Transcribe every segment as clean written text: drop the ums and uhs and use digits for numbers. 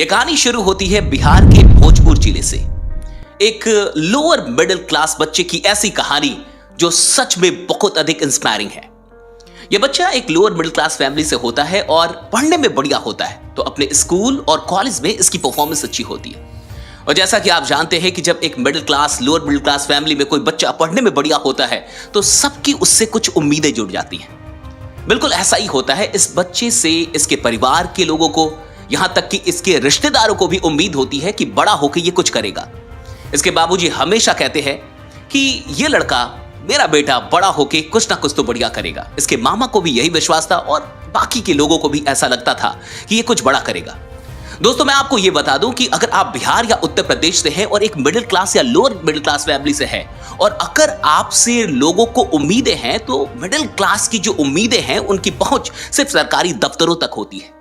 यह कहानी शुरू होती है बिहार के भोजपुर जिले से। एक लोअर मिडिल क्लास बच्चे की ऐसी कहानी जो सच में बहुत अधिक इंस्पायरिंग है। यह बच्चा एक लोअर मिडिल क्लास फैमिली से होता है और पढ़ने में बढ़िया होता है, तो अपने स्कूल और कॉलेज में इसकी परफॉर्मेंस अच्छी होती है। और जैसा कि आप जानते हैं कि जब एक middle class lower middle class family में कोई बच्चा पढ़ने में बढ़िया होता है तो सबकी उससे कुछ उम्मीदें जुड़ जाती हैं। बिल्कुल ऐसा ही होता है इस बच्चे से। इसके परिवार के लोगों को, यहां तक कि इसके रिश्तेदारों को भी उम्मीद होती है कि बड़ा होकर ये कुछ करेगा। इसके बाबूजी हमेशा कहते हैं कि ये लड़का, मेरा बेटा बड़ा होके कुछ ना कुछ तो बढ़िया करेगा। इसके मामा को भी यही विश्वास था और बाकी के लोगों को भी ऐसा लगता था कि ये कुछ बड़ा करेगा। दोस्तों, मैं आपको ये बता दूं कि अगर आप बिहार या उत्तर प्रदेश से हैं और एक मिडिल क्लास या लोअर मिडिल क्लास फैमिली से हैं और अगर आपसे लोगों को उम्मीदें हैं, तो मिडिल क्लास की जो उम्मीदें हैं उनकी पहुंच सिर्फ सरकारी दफ्तरों तक होती है।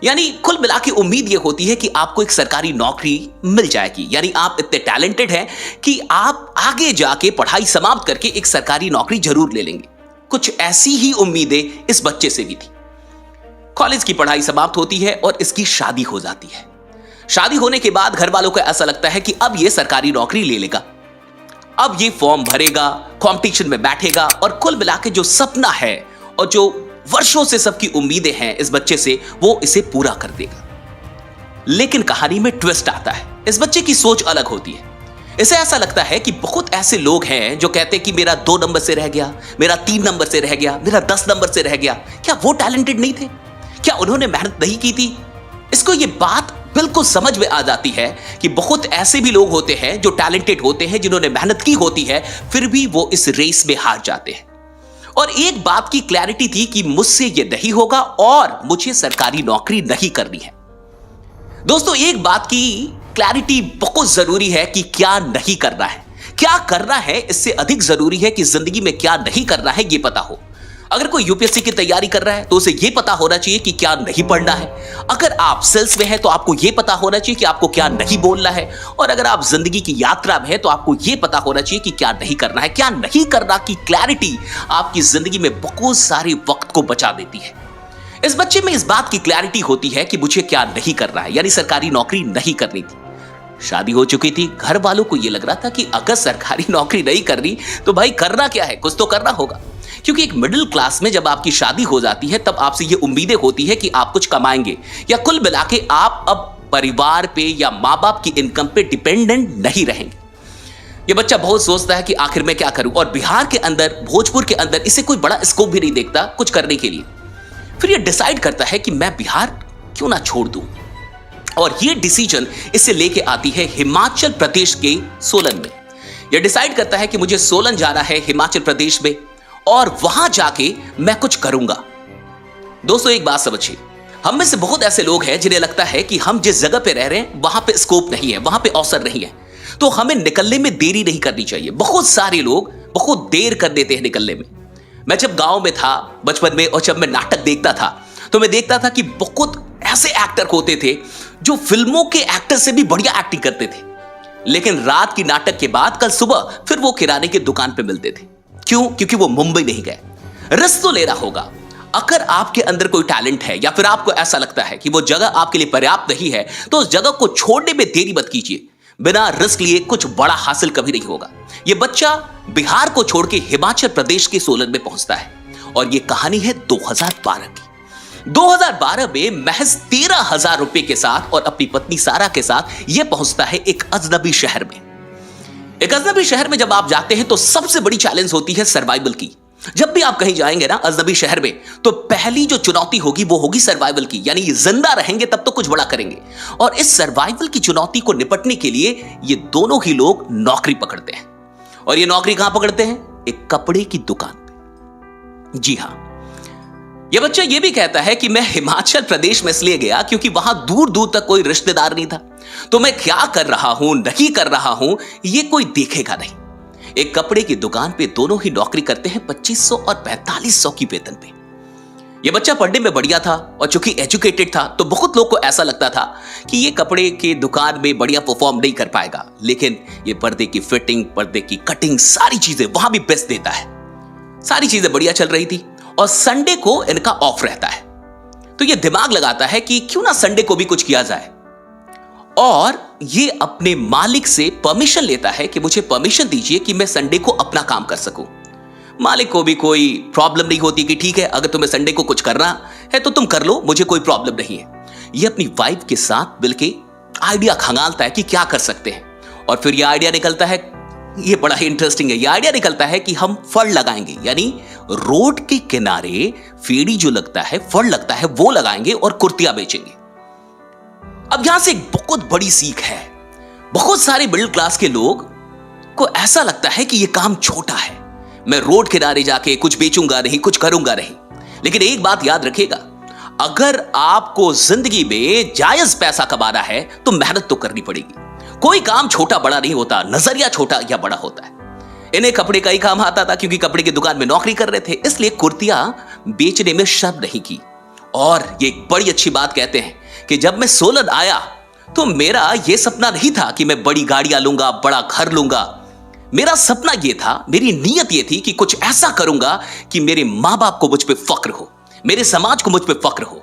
यानी कुल मिला के उम्मीद ये होती है कि आपको एक सरकारी नौकरी मिल जाएगी। यानी आप इतने टैलेंटेड हैं कि आप आगे जाके पढ़ाई समाप्त करके एक सरकारी नौकरी जरूर ले लेंगे। कुछ ऐसी ही उम्मीदें इस बच्चे से भी थी। कॉलेज की पढ़ाई समाप्त होती है और इसकी शादी हो जाती है। शादी होने के बाद घर वालों को ऐसा लगता है कि अब ये सरकारी नौकरी ले लेगा, अब ये फॉर्म भरेगा, कंपटीशन में बैठेगा और कुल मिला के जो सपना है और जो वर्षों से सबकी उम्मीदें हैं इस बच्चे से, वो इसे पूरा कर देगा। लेकिन कहानी में ट्विस्ट आता है। इस बच्चे की सोच अलग होती है। इसे ऐसा लगता है कि बहुत ऐसे लोग हैं जो कहते हैं कि मेरा 2 नंबर से रह गया, मेरा 3 नंबर से रह गया, मेरा 10 नंबर से रह गया। क्या वो टैलेंटेड नहीं थे? क्या उन्होंने मेहनत नहीं की थी? इसको ये बात बिल्कुल समझ में आ जाती है कि बहुत ऐसे भी लोग होते हैं जो टैलेंटेड होते हैं, जिन्होंने मेहनत की होती है, फिर भी वो इस रेस में हार जाते हैं। और एक बात की क्लैरिटी थी कि मुझसे ये नहीं होगा और मुझे सरकारी नौकरी नहीं करनी है। दोस्तों, एक बात की क्लैरिटी बहुत जरूरी है कि क्या नहीं करना है। क्या करना है इससे अधिक जरूरी है कि जिंदगी में क्या नहीं करना है ये पता हो। अगर कोई यूपीएससी की तैयारी कर रहा है तो उसे यह पता होना चाहिए कि क्या नहीं पढ़ना है। अगर आप सेल्स में हैं तो आपको यह पता होना चाहिए कि आपको क्या नहीं बोलना है। और अगर आप जिंदगी की यात्रा में हैं तो आपको यह पता होना चाहिए कि क्या नहीं करना है। क्या नहीं करना की क्लैरिटी आपकी जिंदगी में बहुत सारे वक्त को बचा देती है। इस बच्चे में इस बात की क्लैरिटी होती है कि मुझे क्या नहीं करना है, यानी सरकारी नौकरी नहीं करनी थी। शादी हो चुकी थी। घर वालों को यह लग रहा था कि अगर सरकारी नौकरी नहीं करनी तो भाई करना क्या है, कुछ तो करना होगा। क्योंकि एक मिडिल क्लास में जब आपकी शादी हो जाती है तब आपसे ये उम्मीदें होती है कि आप कुछ कमाएंगे, या कुल मिला के आप अब परिवार पे या माँ बाप की इनकम पे डिपेंडेंट नहीं रहेंगे। ये बच्चा बहुत सोचता है कि आखिर मैं क्या करूं, और बिहार के अंदर, भोजपुर के अंदर इसे कोई बड़ा स्कोप भी नहीं देखता कुछ करने के लिए। फिर ये डिसाइड करता है कि मैं बिहार क्यों ना छोड़ दूं, और ये डिसीजन इसे लेके आती है हिमाचल प्रदेश के सोलन में। यह डिसाइड करता है कि मुझे सोलन जाना है, हिमाचल प्रदेश में, और वहां जाके मैं कुछ करूंगा। दोस्तों, एक बात समझिए, हम में से बहुत ऐसे लोग हैं जिन्हें लगता है कि हम जिस जगह पे रह रहे हैं वहां पे स्कोप नहीं है, वहां पे अवसर नहीं है, तो हमें निकलने में देरी नहीं करनी चाहिए। बहुत सारे लोग बहुत देर कर देते हैं निकलने में। मैं जब गांव में था बचपन में और जब मैं नाटक देखता था तो मैं देखता था कि बहुत ऐसे एक्टर होते थे जो फिल्मों के एक्टर से भी बढ़िया एक्टिंग करते थे, लेकिन रात की नाटक के बाद कल सुबह फिर वो किराने की दुकान पे मिलते थे। क्यों? क्योंकि वो मुंबई नहीं गए। रिस्क तो लेना होगा। अगर आपके अंदर कोई टैलेंट है या फिर आपको ऐसा लगता है कि वो जगह आपके लिए पर्याप्त नहीं है, तो उस जगह को छोड़ने में देरी मत कीजिए। बिना रिस्क लिए कुछ बड़ा हासिल कभी नहीं होगा। यह बच्चा बिहार को छोड़ के हिमाचल प्रदेश के सोलन में पहुंचता है, और यह कहानी है 2012 की। 2012 में महज 13,000 रुपए के साथ और अपनी पत्नी सारा के साथ यह पहुंचता है एक अजनबी शहर में। एक अजनबी शहर में जब आप जाते हैं तो सबसे बड़ी चैलेंज होती है सर्वाइवल की। जब भी आप कहीं जाएंगे ना अजनबी शहर में, तो पहली जो चुनौती होगी वो होगी सर्वाइवल की, यानी जिंदा रहेंगे तब तो कुछ बड़ा करेंगे। और इस सर्वाइवल की चुनौती को निपटने के लिए ये दोनों ही लोग नौकरी पकड़ते हैं। और ये नौकरी कहां पकड़ते हैं? एक कपड़े की दुकान पे। जी हां, यह बच्चा यह भी कहता है कि मैं हिमाचल प्रदेश में इसलिए गया क्योंकि वहां दूर दूर तक कोई रिश्तेदार नहीं था, तो मैं क्या कर रहा हूं, नहीं कर रहा हूं, यह कोई देखेगा नहीं। एक कपड़े की दुकान पे दोनों ही नौकरी करते हैं 2500 और 4500 की वेतन पे। यह बच्चा पढ़ने में बढ़िया था और चूंकि एजुकेटेड था तो बहुत लोग को ऐसा लगता था कि यह कपड़े की दुकान में बढ़िया परफॉर्म नहीं कर पाएगा, लेकिन यह पर्दे की फिटिंग, पर्दे की कटिंग, सारी चीजें वहां भी बेस्ट देता है। सारी चीजें बढ़िया चल रही थी और संडे को इनका ऑफ रहता है, तो ये दिमाग लगाता है कि क्यों ना संडे को भी कुछ किया जाए। और ये अपने मालिक से परमिशन लेता है कि मुझे परमिशन दीजिए कि मैं संडे को अपना काम कर सकूं। मालिक को भी कोई प्रॉब्लम नहीं होती कि ठीक है, अगर तुम्हें संडे को कुछ करना है तो तुम कर लो, मुझे कोई प्रॉब्लम नहीं है। ये अपनी वाइफ के साथ मिलके आइडिया खंगालता है कि क्या कर सकते हैं, और फिर ये आइडिया निकलता है, ये बड़ा ही इंटरेस्टिंग है, ये आइडिया निकलता है कि हम फड़ लगाएंगे, यानी रोड के किनारे फेरी जो लगता है, फड़ लगता है, वो लगाएंगे और कुर्तियां बेचेंगे। अब यहां से एक बहुत बड़ी सीख है। बहुत सारे मिडिल क्लास के लोग को ऐसा लगता है कि यह काम छोटा है, मैं रोड किनारे जाके कुछ बेचूंगा नहीं, कुछ करूंगा नहीं। लेकिन एक बात याद रखिएगा, अगर आपको जिंदगी में जायज पैसा कमाना है तो मेहनत तो करनी पड़ेगी। कोई काम छोटा बड़ा नहीं होता, नजरिया छोटा या बड़ा होता है। इन्हें कपड़े का ही काम आता था क्योंकि कपड़े की दुकान में नौकरी कर रहे थे, इसलिए कुर्तियां बेचने में शर्म नहीं की। और ये एक बड़ी अच्छी बात कहते हैं कि जब मैं सोलन आया तो मेरा यह सपना नहीं था कि मैं बड़ी गाड़ियां लूंगा, बड़ा घर लूंगा। मेरा सपना यह था, मेरी नीयत यह थी कि कुछ ऐसा करूंगा कि मेरे मां बाप को मुझ पे फक्र हो, मेरे समाज को मुझ पे फक्र हो।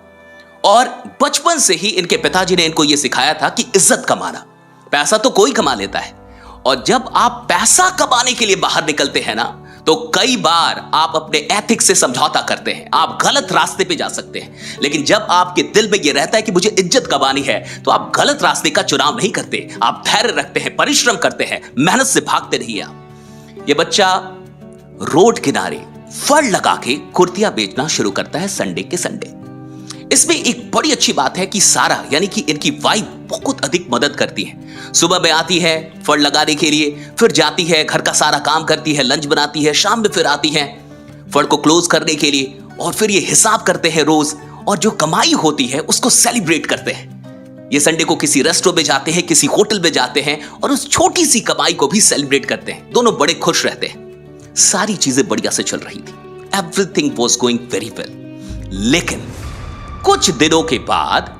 और बचपन से ही इनके पिताजी ने इनको यह सिखाया था कि इज्जत कमाना, पैसा तो कोई कमा लेता है, और जब आप पैसा कमाने के लिए बाहर निकलते हैं ना, तो कई बार आप अपने एथिक्स से समझौता करते हैं, आप गलत रास्ते पे जा सकते हैं। लेकिन जब आपके दिल में यह रहता है कि मुझे इज्जत कमानी है, तो आप गलत रास्ते का चुनाव नहीं करते, आप धैर्य रखते हैं, परिश्रम करते हैं, मेहनत से भागते नहीं आप। यह बच्चा रोड किनारे फड़ लगा के कुर्तियां बेचना शुरू करता है संडे के संडे। इसमें एक बड़ी अच्छी बात है कि सारा यानी कि इनकी वाइफ बहुत अधिक मदद करती है। सुबह में आती है फड़ लगाने के लिए, फिर जाती है, घर का सारा काम करती है, लंच बनाती है, शाम में फिर आती है फड़ को क्लोज करने के लिए, और फिर ये हिसाब करते हैं रोज, और जो कमाई होती है उसको सेलिब्रेट करते हैं। ये संडे को किसी रेस्टोरेंट में जाते हैं, किसी होटल में जाते हैं, और उस छोटी सी कमाई को भी सेलिब्रेट करते हैं। दोनों बड़े खुश रहते हैं। सारी चीजें बढ़िया से चल रही थी, everything was going very well. लेकिन कुछ दिनों के बाद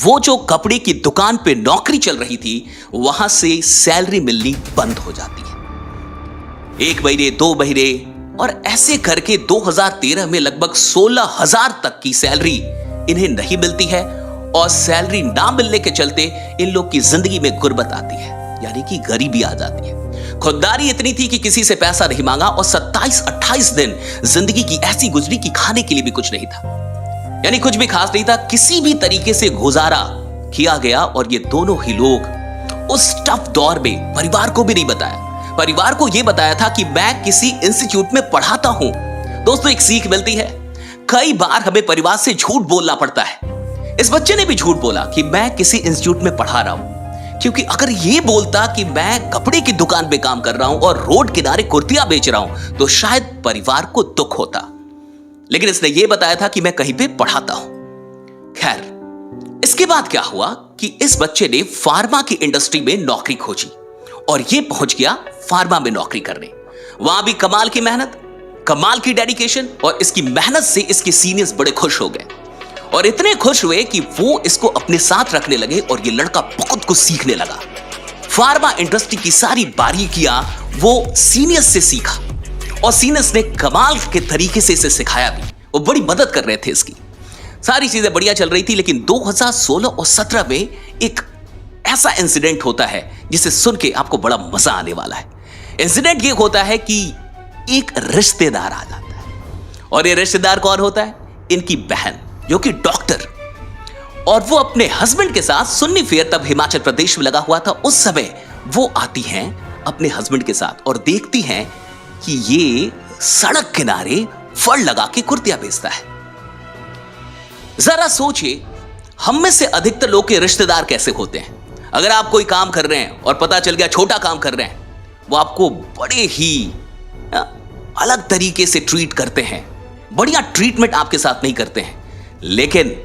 वो जो कपड़े की दुकान पे नौकरी चल रही थी, वहां से सैलरी मिलनी बंद हो जाती है। 1 महीने, 2 महीने, और ऐसे करके 2013 में लगभग 16,000 तक की सैलरी इन्हें नहीं मिलती है। और सैलरी ना मिलने के चलते इन लोग की जिंदगी में गुर्बत आती है, यानी कि गरीबी आ जाती है। खुददारी इतनी थी कि किसी से पैसा नहीं मांगा, और 27-28 दिन जिंदगी की ऐसी गुजरी कि खाने के लिए भी कुछ नहीं था, यानी कुछ भी खास नहीं था। किसी भी तरीके से गुजारा किया गया, और ये दोनों ही लोग उस टफ दौर में परिवार को भी नहीं बताया। परिवार को यह बताया था कि मैं किसी इंस्टीट्यूट में पढ़ाता हूं। दोस्तों, एक सीख मिलती है, कई बार हमें परिवार से झूठ बोलना पड़ता है। इस बच्चे ने भी झूठ बोला कि मैं किसी इंस्टीट्यूट में पढ़ा रहा हूं, क्योंकि अगर ये बोलता कि मैं कपड़े की दुकान पे काम कर रहा हूं और रोड किनारे कुर्तियां बेच रहा हूं, तो शायद परिवार को दुख होता। लेकिन इसने यह बताया था कि मैं कहीं पे पढ़ाता हूं। खैर, इसके बाद क्या हुआ कि इस बच्चे ने फार्मा की इंडस्ट्री में नौकरी खोजी, और यह पहुंच गया फार्मा में नौकरी करने। वहां भी कमाल की मेहनत, कमाल की डेडिकेशन, और इसकी मेहनत से इसके सीनियर्स बड़े खुश हो गए, और इतने खुश हुए कि वो इसको अपने साथ रखने लगे, और ये लड़का बहुत कुछ सीखने लगा। फार्मा इंडस्ट्री की सारी बारीकियां वो सीनियर्स से सीखा, और सीनियर्स ने कमाल के तरीके से इसे सिखाया भी। वो बड़ी मदद कर रहे थे इसकी, सारी चीजें बढ़िया चल रही थी। लेकिन 2016 और 17 में एक ऐसा इंसिडेंट होता है जिसे सुन के आपको बड़ा मजा आने वाला है। इंसिडेंट ये होता है कि एक रिश्तेदार आ जाता है, और ये रिश्तेदार कौन होता है? इनकी बहन, जो कि डॉक्टर, और वो अपने हस्बैंड के साथ सुन्नी फेयर तब हिमाचल प्रदेश में लगा हुआ था, उस समय वो आती हैं अपने हस्बैंड के साथ और देखती हैं कि ये सड़क किनारे फड़ लगा के कुर्तियां बेचता है। जरा सोचिए, हम में से अधिकतर लोग के रिश्तेदार कैसे होते हैं। अगर आप कोई काम कर रहे हैं और पता चल गया छोटा काम कर रहे हैं, वो आपको बड़े ही अलग तरीके से ट्रीट करते हैं, बढ़िया ट्रीटमेंट आपके साथ नहीं करते हैं। लेकिन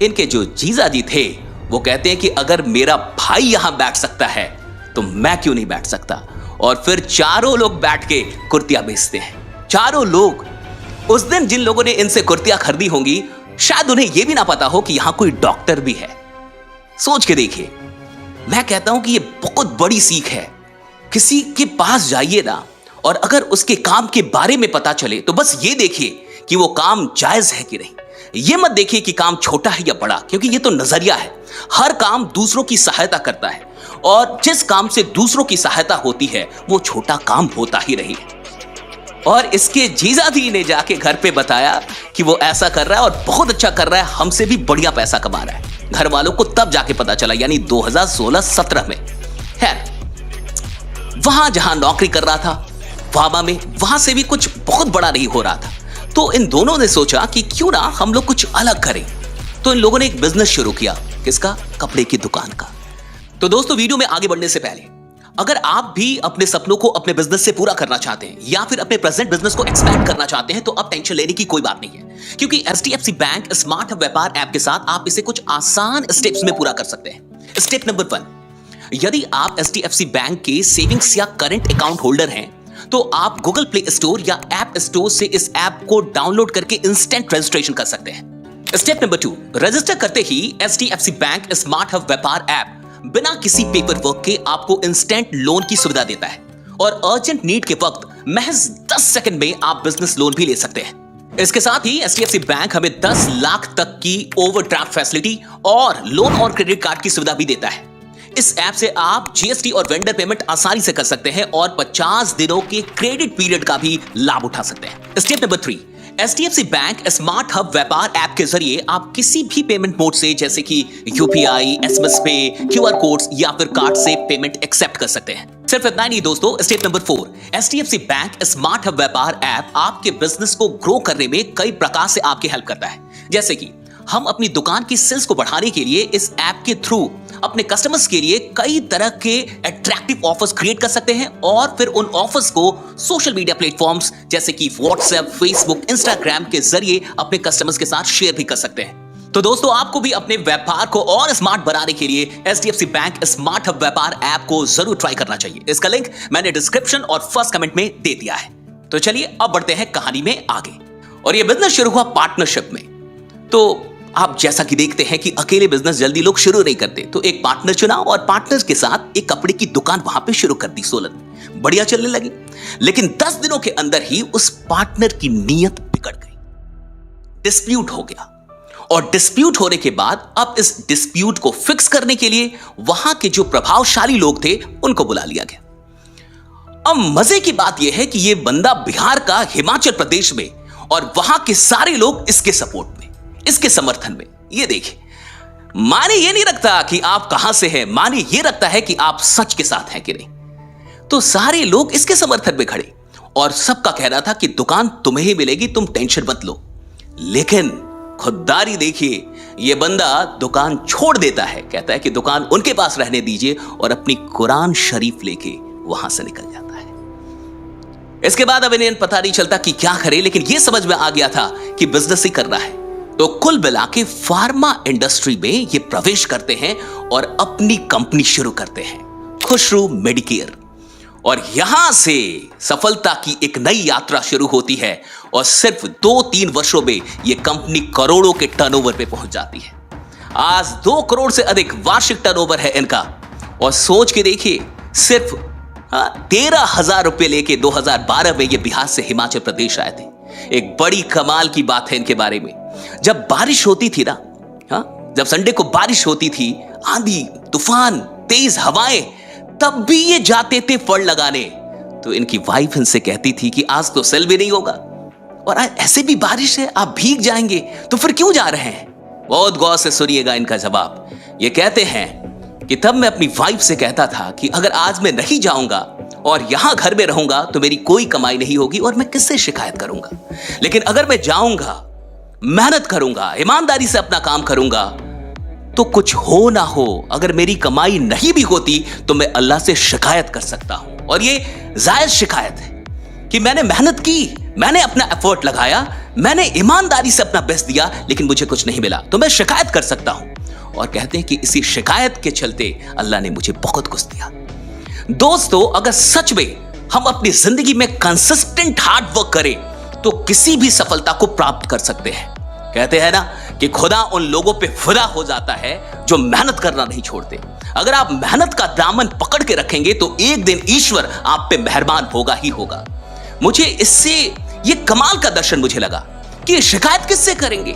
इनके जो जीजा जी थे, वो कहते हैं कि अगर मेरा भाई यहां बैठ सकता है तो मैं क्यों नहीं बैठ सकता। और फिर चारों लोग बैठ के कुर्तियां बेचते हैं। चारों लोग, उस दिन जिन लोगों ने इनसे कुर्तियां खरीदी होंगी, शायद उन्हें यह भी ना पता हो कि यहां कोई डॉक्टर भी है। सोच के देखिए, मैं कहता हूं कि यह बहुत बड़ी सीख है। किसी के पास जाइए ना, और अगर उसके काम के बारे में पता चले तो बस ये देखिए कि वो काम जायज है कि नहीं। ये मत देखिए कि काम छोटा है या बड़ा, क्योंकि ये तो नजरिया है। हर काम दूसरों की सहायता करता है और जिस काम से दूसरों की सहायता होती है वो छोटा काम होता ही नहीं है। और इसके जीजाजी ने जाके घर पे बताया कि वो ऐसा कर रहा है और बहुत अच्छा कर रहा है, हमसे भी बढ़िया पैसा कमा रहा है। घर वालों को तब जाके पता चला, यानी 2016-17 में। खैर, वहां जहां नौकरी कर रहा था फार्मा में, वहां से भी कुछ बहुत बड़ा नहीं हो रहा था। तो इन दोनों ने सोचा कि क्यों ना हम लोग कुछ अलग करें। तो इन लोगों ने एक बिजनेस शुरू किया। किसका? कपड़े की दुकान का। तो दोस्तों, वीडियो में आगे बढ़ने से पहले अगर आप भी अपने सपनों को अपने बिजनेस से पूरा करना चाहते हैं या फिर अपने प्रेजेंट बिजनेस को एक्सपैंड करना चाहते हैं तो अब टेंशन लेने की कोई बात नहीं है, क्योंकि HDFC बैंक स्मार्ट हब व्यापार ऐप के साथ आप इसे कुछ आसान स्टेप्स में पूरा कर सकते हैं। स्टेप नंबर 1, यदि आप HDFC बैंक के सेविंग्स या करंट अकाउंट होल्डर हैं तो आप गूगल प्ले स्टोर या ऐप स्टोर से इस ऐप को डाउनलोड करके इंस्टेंट रजिस्ट्रेशन कर सकते हैं। स्टेप नंबर 2, रजिस्टर करते ही HDFC बैंक स्मार्ट हब व्यापार ऐप बिना किसी पेपर वर्क के आपको इंस्टेंट लोन की सुविधा देता है और अर्जेंट नीड के वक्त महज 10 सेकंड में आप बिजनेस लोन भी ले सकते हैं। इसके साथ ही HDFC बैंक हमें 10 लाख तक की ओवरड्राफ्ट फैसिलिटी और लोन और क्रेडिट कार्ड की सुविधा भी देता है। इस ऐप से आप GST और वेंडर पेमेंट आसानी से कर सकते हैं और 50 दिनों के क्रेडिट पीरियड का भी लाभ उठा सकते हैं। Step number 3, HDFC bank smart hub व्यापार ऐप के जरिए आप किसी भी पेमेंट मोड से, जैसे कि UPI, SMS पे, QR कोड्स या फिर कार्ड से पेमेंट एक्सेप्ट कर सकते हैं। सिर्फ इतना नहीं दोस्तों, step number 4, HDFC bank smart hub व्यापार ऐप आपके बिजनेस को ग्रो करने में कई प्रकार से आपकी हेल्प करता है। जैसे कि हम अपनी दुकान की सेल्स को बढ़ाने के लिए इस ऐप के थ्रू अपने कस्टमर्स के लिए कई तरह के अट्रैक्टिव ऑफर्स क्रिएट कर सकते हैं और फिर उन ऑफर्स को सोशल मीडिया प्लेटफॉर्म्स जैसे कि व्हाट्सएप, फेसबुक, इंस्टाग्राम के जरिए अपने कस्टमर्स के साथ शेयर भी कर सकते हैं। तो दोस्तों, आपको भी अपने व्यापार को और स्मार्ट बनाने के लिए HDFC बैंक स्मार्ट हब व्यापार ऐप को जरूर ट्राई करना चाहिए। इसका लिंक मैंने डिस्क्रिप्शन और फर्स्ट कमेंट में दे दिया है। तो चलिए अब बढ़ते हैं कहानी में आगे। और ये बिजनेस शुरू हुआ पार्टनरशिप में। तो आप जैसा कि देखते हैं कि अकेले बिजनेस जल्दी लोग शुरू नहीं करते, तो एक पार्टनर चुना और पार्टनर्स के साथ एक कपड़े की दुकान वहां पे शुरू कर दी। सोलन बढ़िया चलने लगी, लेकिन 10 दिनों के अंदर ही उस पार्टनर की नीयत बिगड़ गई। डिस्प्यूट हो गया और डिस्प्यूट होने के बाद अब इस डिस्प्यूट को फिक्स करने के लिए वहां के जो प्रभावशाली लोग थे उनको बुला लिया गया। अब मजे की बात यह है कि यह बंदा बिहार का हिमाचल प्रदेश में और वहां के सारे लोग इसके सपोर्ट में, इसके समर्थन में। ये देखिए, माने ये नहीं रखता कि आप कहां से हैं, माने ये रखता है कि आप सच के साथ हैं कि नहीं। तो सारे लोग इसके समर्थन में खड़े और सबका कहना था कि दुकान तुम्हें ही मिलेगी, तुम टेंशन मत लो। लेकिन खुददारी देखिए, ये बंदा दुकान छोड़ देता है, कहता है कि दुकान उनके पास रहने दीजिए और अपनी कुरान शरीफ लेके वहां से निकल जाता है। इसके बाद अब इन्हें पता नहीं चलता कि क्या करे, लेकिन यह समझ में आ गया था कि बिजनेस ही करना है। तो कुल मिला के फार्मा इंडस्ट्री में ये प्रवेश करते हैं और अपनी कंपनी शुरू करते हैं, खुशरू मेडिकेयर। और यहां से सफलता की एक नई यात्रा शुरू होती है और सिर्फ 2-3 वर्षों में यह कंपनी करोड़ों के टर्नओवर पे पहुंच जाती है। आज 2 करोड़ से अधिक वार्षिक टर्नओवर है इनका। और सोच के देखिए, सिर्फ 13,000 रुपए लेके 2012 में ये बिहार से हिमाचल प्रदेश आए थे। एक बड़ी कमाल की बात है इनके बारे में, जब बारिश होती थी ना, जब संडे को बारिश होती थी, आंधी तूफान तेज हवाएं, तब भी ये जाते थे फल लगाने। तो इनकी वाइफ इनसे कहती थी कि आज तो सेल भी नहीं होगा और आज ऐसे भी बारिश है, आप भीग जाएंगे, तो फिर क्यों जा रहे हैं। बहुत गौर से सुनिएगा इनका जवाब। ये कहते हैं कि तब मैं अपनी वाइफ से कहता था कि अगर आज मैं नहीं जाऊंगा और यहां घर में रहूंगा तो मेरी कोई कमाई नहीं होगी और मैं किससे शिकायत करूंगा। लेकिन अगर मैं जाऊंगा, मेहनत करूंगा, ईमानदारी से अपना काम करूंगा, तो कुछ हो ना हो, अगर मेरी कमाई नहीं भी होती तो मैं अल्लाह से शिकायत कर सकता हूं। और ये जायज शिकायत है कि मैंने मेहनत की, मैंने अपना एफर्ट लगाया, मैंने ईमानदारी से अपना बेस्ट दिया, लेकिन मुझे कुछ नहीं मिला, तो मैं शिकायत कर सकता हूं। और कहते हैं कि इसी शिकायत के चलते अल्लाह ने मुझे बहुत कुछ दिया। दोस्तों, अगर सच में हम अपनी जिंदगी में कंसिस्टेंट हार्ड वर्क करें तो किसी भी सफलता को प्राप्त कर सकते हैं। कहते हैं ना कि खुदा उन लोगों पे फिदा हो जाता है जो मेहनत करना नहीं छोड़ते। अगर आप मेहनत का दामन पकड़ के रखेंगे तो एक दिन ईश्वर आप पे मेहरबान होगा ही होगा। मुझे इससे ये कमाल का दर्शन मुझे लगा कि शिकायत किससे करेंगे।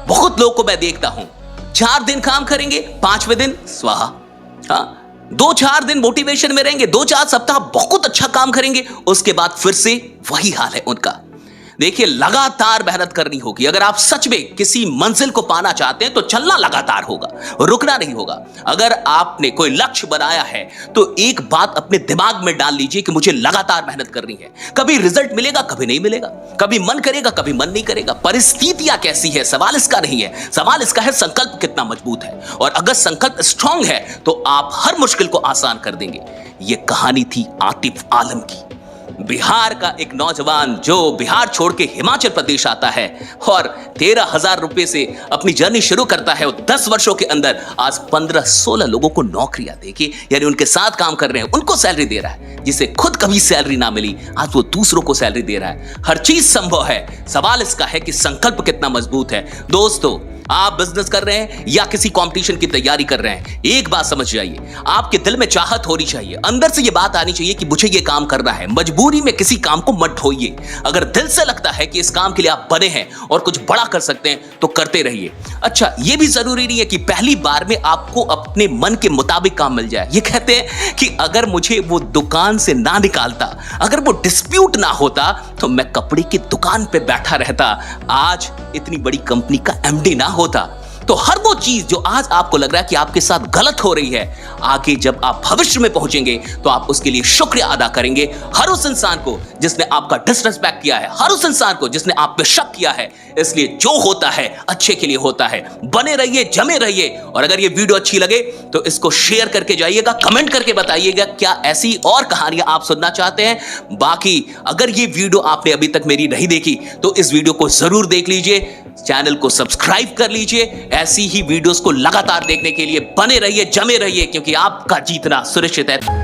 बहुत लोगों को मैं देखता हूं 4 दिन काम करेंगे, 5वें दिन स्वाहा। हाँ, 2-4 दिन मोटिवेशन में रहेंगे, 2-4 सप्ताह बहुत अच्छा काम करेंगे, उसके बाद फिर से वही हाल है उनका। देखिए, लगातार मेहनत करनी होगी। अगर आप सच में किसी मंजिल को पाना चाहते हैं तो चलना लगातार होगा, रुकना नहीं होगा। अगर आपने कोई लक्ष्य बनाया है तो एक बात अपने दिमाग में डाल लीजिए कि मुझे लगातार मेहनत करनी है। कभी रिजल्ट मिलेगा, कभी नहीं मिलेगा, कभी मन करेगा, कभी मन नहीं करेगा। परिस्थितियां कैसी है सवाल इसका नहीं है, सवाल इसका है संकल्प कितना मजबूत है। और अगर संकल्प स्ट्रांग है तो आप हर मुश्किल को आसान कर देंगे। यह कहानी थी आतिफ आलम की, बिहार का एक नौजवान जो बिहार छोड़ के हिमाचल प्रदेश आता है और 13,000 रुपए से अपनी जर्नी शुरू करता है। और 10 वर्षों के अंदर आज 15-16 लोगों को नौकरियां देके, यानी उनके साथ काम कर रहे हैं, उनको सैलरी दे रहा है। जिसे खुद कभी सैलरी ना मिली, आज वो दूसरों को सैलरी दे रहा है। हर चीज संभव है, सवाल इसका है कि संकल्प कितना मजबूत है। दोस्तों, आप बिजनेस कर रहे हैं या किसी कंपटीशन की तैयारी कर रहे हैं, एक बात समझ जाइए, आपके दिल में चाहत होनी चाहिए, अंदर से ये बात आनी चाहिए कि मुझे ये काम करना है। मजबूरी में किसी काम को मत ढोइए। अगर दिल से लगता है कि इस काम के लिए आप बने हैं और कुछ बड़ा कर सकते हैं तो करते रहिए। अच्छा, ये भी जरूरी नहीं है कि पहली बार में आपको अपने मन के मुताबिक काम मिल जाए। ये कहते हैं कि अगर मुझे वो दुकान से ना निकालता, अगर वो डिस्प्यूट ना होता, तो मैं कपड़े की दुकान पे बैठा रहता, आज इतनी बड़ी कंपनी का एमडी ना होता। तो हर वो चीज जो आज आपको लग रहा है कि आपके साथ गलत हो रही है, आगे जब आप भविष्य में पहुंचेंगे तो आप उसके लिए शुक्रिया अदा करेंगे। हर उस इंसान को जिसने आपका डिसरिस्पेक्ट किया है, हर उस इंसान को जिसने आप पे शक किया है। इसलिए जो होता है अच्छे के लिए होता है। बने रहिए, जमे रहिए। और अगर ये वीडियो अच्छी लगे तो इसको शेयर करके जाइएगा, कमेंट करके बताइएगा क्या ऐसी और कहानियां आप सुनना चाहते हैं। बाकी अगर ये वीडियो आपने अभी तक मेरी नहीं देखी तो इस वीडियो को जरूर देख लीजिए, चैनल को सब्सक्राइब कर लीजिए। ऐसी ही वीडियोस को लगातार देखने के लिए बने रहिए, जमे रहिए, क्योंकि आपका जीतना सुनिश्चित है।